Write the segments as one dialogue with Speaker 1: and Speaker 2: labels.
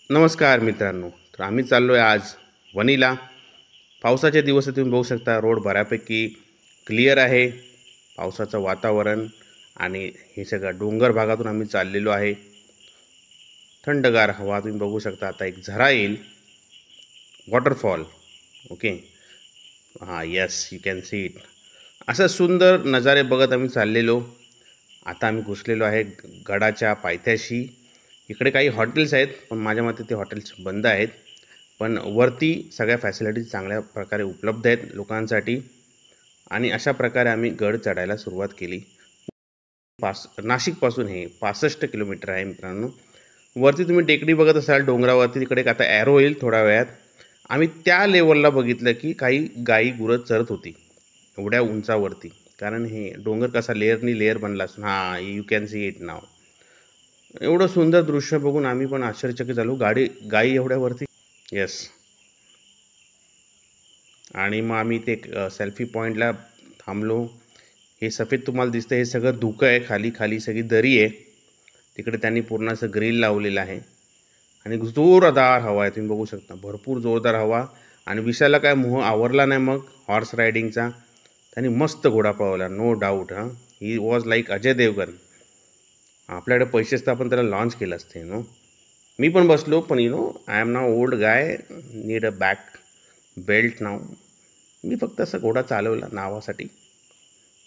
Speaker 1: नमस्कार मित्रांनो. तर आम्ही चाललो आहे आज वणीला. पावसाचे दिवस आहे, तुम्ही बघू शकता रोड बऱ्यापैकी क्लिअर आहे. पावसाचं वातावरण आणि हे सगळं डोंगर भागातून आम्ही चाललेलो आहे. थंडगार हवा तुम्ही बघू शकता. आता एक झरा येईल, वॉटरफॉल. ओके, हां, yes, you can see it. असं सुंदर नजारे बघत आम्ही चाललेलो. आता आम्ही घुसलेलो आहे गडाच्या पायथ्याशी. इकडे काही हॉटेल्स आहेत, पण माझ्या मते ते हॉटेल्स बंद आहेत. पण वरती सगळ्या फॅसिलिटीज चांगल्या प्रकारे उपलब्ध आहेत लोकांसाठी. आणि अशा प्रकारे आम्ही गड चढायला सुरुवात केली. नाशिकपासून हे 65 किलोमीटर आहे मित्रांनो. वरती तुम्ही टेकडी बघत असाल डोंगरावरती, तिकडे एक आता ॲरो येईल थोड्या वेळात. आम्ही त्या लेवलला बघितलं की काही गाई गुरं चरत होती एवढ्या उंचावरती. कारण हे डोंगर कसा लेअरनी लेअर बनला असून, हां, यू कॅन सी इट नाव. एवढं सुंदर दृश्य बघून आम्ही पण आश्चर्यचकित झालो. गाई एवढ्यावरती. येस. आणि मग आम्ही ते सेल्फी पॉईंटला थांबलो. हे सफेद तुम्हाला दिसतं, हे सगळं धुकं आहे. खाली खाली सगळी दरी आहे. तिकडे त्यांनी पूर्ण असं ग्रिल लावलेलं आहे आणि जोरदार हवा आहे. तुम्ही बघू शकता, भरपूर जोरदार हवा. आणि विशाला काय मोह आवरला नाही मग हॉर्स रायडिंगचा. त्यांनी मस्त घोडा पळवला, नो डाऊट. हां, he was like Ajay Devgn. आपल्याकडे पैसे असतं, आपण त्याला लॉन्च केलं असते. मी पण बसलो, पण I am now old guy, need a back belt now. मी फक्त असं घोडा चालवला नावासाठी.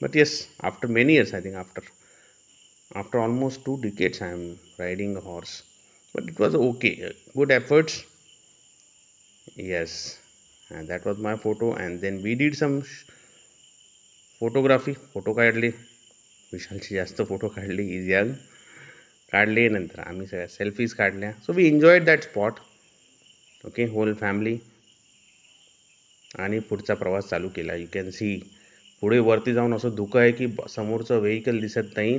Speaker 1: But yes, after many years, I think after almost 2 decades I am riding a horse. But it was okay, good efforts. Yes, and that was my photo. And then we did some photography. Photo काढले. विशालची जास्त photo काढली, is young. काढले, नंतर आम्ही सगळ्या selfies काढल्या. So we enjoyed that spot. Okay, whole family. आणि पुढचा प्रवास चालू केला. यू कॅन सी पुढे वरती जाऊन असं धुकं आहे की समोरचं व्हेकल दिसत नाही.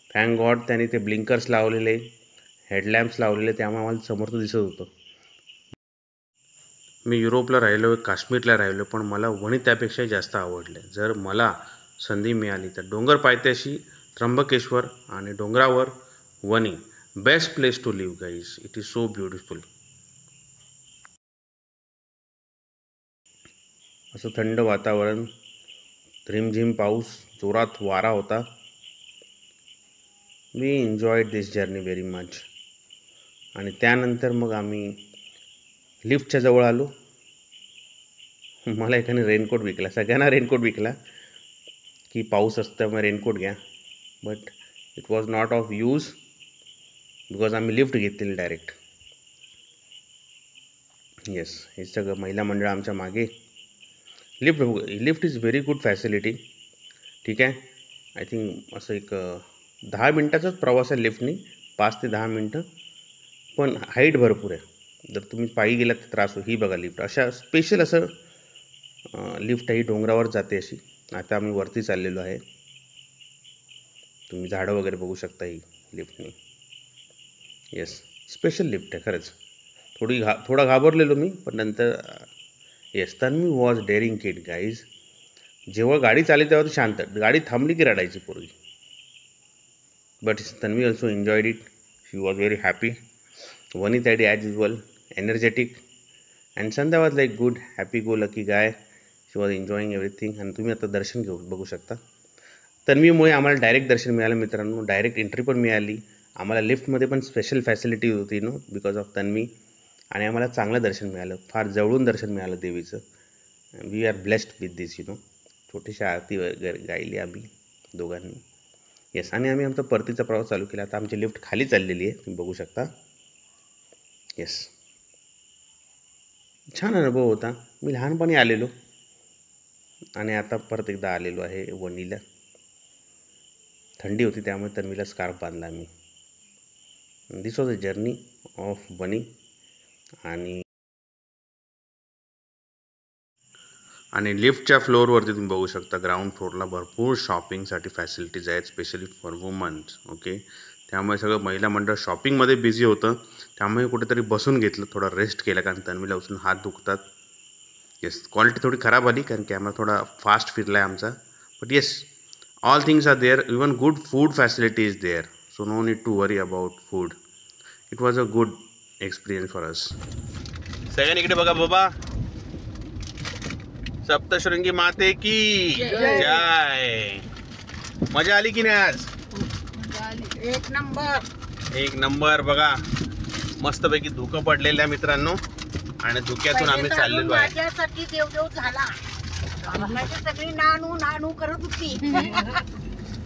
Speaker 1: थँक गॉड त्यांनी ते ब्लिंकर्स लावलेले, हेडलॅम्प्स लावलेले, त्यामुळे आम्हाला समोरचं दिसत होतं. मी युरोपला राहिलो, काश्मीरला राहिलो, पण मला वणी त्यापेक्षाही जास्त आवडले. जर मला संधी मिळाली तर डोंगर पायथ्याशी त्र्यंबकेश्वर आणि डोंगरावर Vani, best place to live guys. It is so beautiful. असं थंड वातावरण, रिमझिम पाऊस, जोरात वारा होता. We enjoyed this journey very much. आणि त्यानंतर मग आम्ही लिफ्टच्या जवळ आलो. मला एकाने रेनकोट विकला, सगळ्यांना रेनकोट विकला की पाऊस असतं त्यामुळे रेनकोट घ्या. But it was not of use because आम्ही लिफ्ट घेतलेली डायरेक्ट. येस, हे सगळं महिला मंडळ आमच्या मागे. Lift is very good facility. ठीक आहे, आय थिंक असं एक 10 मिनटाचाच प्रवास आहे लिफ्टनी, 5 ते 10 मिनटं. पण हाईट भरपूर आहे. जर तुम्ही पायी गेलात तर त्रास हो. ही बघा लिफ्ट, अशा स्पेशल असं लिफ्ट ही डोंगरावर जाते अशी. आता आम्ही वरती चाललेलो आहे. तुम्ही झाडं वगैरे बघू शकता ही लिफ्टनी. येस, स्पेशल लिफ्ट आहे खरंच. थोडा घाबरलेलो मी, पण नंतर yes, Tanvi was daring kid guys. जेव्हा गाडी चालली तेव्हा ती शांत, गाडी थांबली की रडायची पोरगी. But Tanvi also enjoyed it. She was very happy. Vanita as usual energetic. And Sandhya was like good happy go lucky guy. She was enjoying everything. आणि तुम्ही आता दर्शन बघू शकता. तन्वीमुळे आम्हाला डायरेक्ट दर्शन मिळालं मित्रांनो. डायरेक्ट एंट्री पण मिळाली आम्हाला. लिफ्टमध्ये पण स्पेशल फॅसिलिटी होती बिकॉज ऑफ तन्वी. आणि आम्हाला चांगलं दर्शन मिळालं, फार जवळून दर्शन मिळालं देवीचं. वी आर ब्लेस्ड विथ दिस छोटीशी आरती वगैरे गायली आम्ही दोघांनी. येस, आणि आम्ही आमचा परतीचा प्रवास चालू केला. आता आमची लिफ्ट खाली चाललेली आहे, तुम्ही बघू शकता. येस, छान अनुभव होता. मी लहानपणी आलेलो आणि आता परत एकदा आलेलो आहे वणीला. थंडी होती त्यामुळे तन्वीला स्कार्फ बांधला मी. This was a journey of Wani. आणि लिफ्टच्या फ्लोअरवरती तुम्ही बघू शकता, ग्राउंड फ्लोअरला भरपूर शॉपिंगसाठी फॅसिलिटीज आहेत, स्पेशली फॉर वुमन्स. ओके, त्यामुळे सगळं महिला मंडळ शॉपिंगमध्ये बिझी होतं. त्यामुळे कुठेतरी बसून घेतलं, थोडा रेस्ट केला, कारण तन्वीला उचलून हात दुखतात. येस, क्वालिटी थोडी खराब आली कारण कॅमेरा थोडा फास्ट फिरला आहे आमचा. But yes, all things are there. Even good food facility is there. So no need to worry about food. It was a good experience for us. सगळ्यांनी इकडे बघा बाबा. सप्तशृंगी माते की जय. मजा आली की नाही आज?
Speaker 2: एक नंबर.
Speaker 1: एक नंबर. बघा मस्तपैकी धुकं पडलेलं आहे मित्रांनो आणि धुक्यातून आम्ही चाललेलो आहे.
Speaker 2: माझ्यासाठी देवदेव झाला. माझी सगळी नानू नानू करत होती.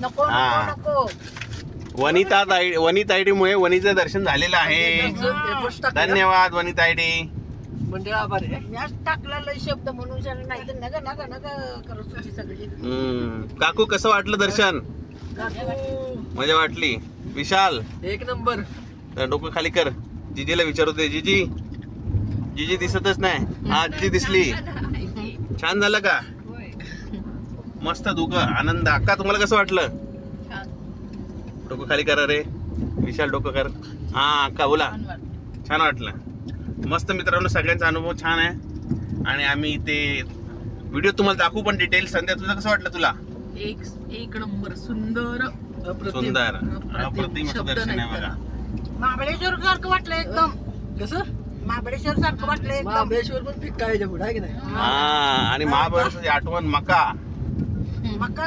Speaker 2: नको
Speaker 1: हा.
Speaker 2: नको नको.
Speaker 1: वनिताईडीमुळे वनीचं दर्शन झालेलं आहे. धन्यवाद वनिताईडी.
Speaker 2: म्हणजे मॅच टाकलेला शब्द म्हणून नाही तर नग नग नग करत होती सगळी.
Speaker 1: काकू कसं वाटलं दर्शन? मजा वाटली. विशाल
Speaker 2: एक नंबर.
Speaker 1: तर डोकं खाली कर. जीजीला विचारते. जीजी जीजी दिसतच नाही. हा जीजी दिसली. छान झालं का? मस्त धुकं आनंद. अक्का तुम्हाला कसं वाटलं? डोकं खाली करा रे. विशाल डोकं कर. हा अक्का बोला. छान वाटलं. मस्त मित्रांनो सगळ्यांचा अनुभव छान आहे आणि आम्ही इथे व्हिडिओ तुम्हाला दाखवू पण डिटेल. संध्या तुझं कसं वाटलं तुला?
Speaker 3: एक नंबर. सुंदर
Speaker 1: सुंदर अप्रतिम असं दर्शन आहे बघा.
Speaker 2: महाबळेश्वर सारखं वाटलं एकदम.
Speaker 3: कसं?
Speaker 2: महाबळेश्वर सारखं वाटलं एकदम.
Speaker 3: महाबळेश्वर पण फिक्का आहे पुढे आहे की नाही?
Speaker 1: हा आणि महाबळेश्वरची आठवण मका.
Speaker 2: मका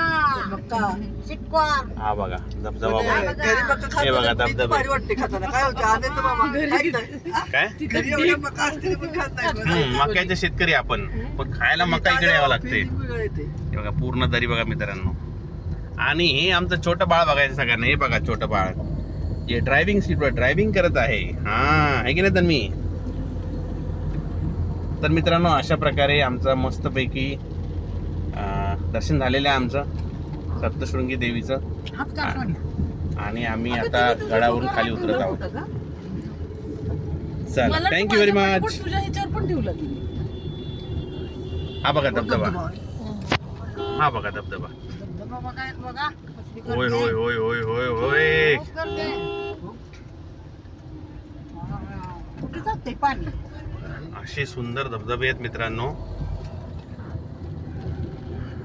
Speaker 3: मक्का.
Speaker 2: चिटकवार.
Speaker 1: हा बघा धबधबा बघा.
Speaker 3: घरी मक्का
Speaker 1: हे बघा
Speaker 3: खात
Speaker 1: धबधबे.
Speaker 3: भारी वाटते खाताना. काय होते आनंद मामा? काय
Speaker 1: काय
Speaker 3: घरी एवढ्या मक्का असते पण खात नाही.
Speaker 1: मक्याचे शेतकरी आपण पण खायला मका इकडे यावं लागते. हे बघा पूर्ण दरी बघा मित्रांनो. आणि हे आमचं छोटं बाळ बघायचं सगळ्यांना. हे बघा छोटं बाळ जे ड्रायव्हिंग सीटवर ड्रायव्हिंग करत आहे. हा आहे की नाही तन्वी? तर मित्रांनो अशा प्रकारे आमचं मस्तपैकी दर्शन झालेलं आहे आमचं सप्तशृंगी देवीचं. आणि आम्ही आता गडावरून खाली उतरत आहोत. चला थँक्यू व्हेरी मच.
Speaker 3: तुझ्या ह्याच्यावर पण ठेवलं.
Speaker 1: हा बघा धबधबा. हा बघा धबधबा.
Speaker 2: बघा
Speaker 1: होय होय होय होय होय होय.
Speaker 2: कुठे जाते पाणी?
Speaker 1: असे सुंदर धबधबे आहेत मित्रांनो.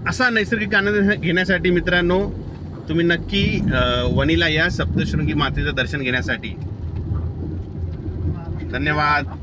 Speaker 1: असा नैसर्गिक आनंद घेण्यासाठी मित्रांनो तुम्ही नक्की वणीला या सप्तशृंगी मातेचं दर्शन घेण्यासाठी. धन्यवाद.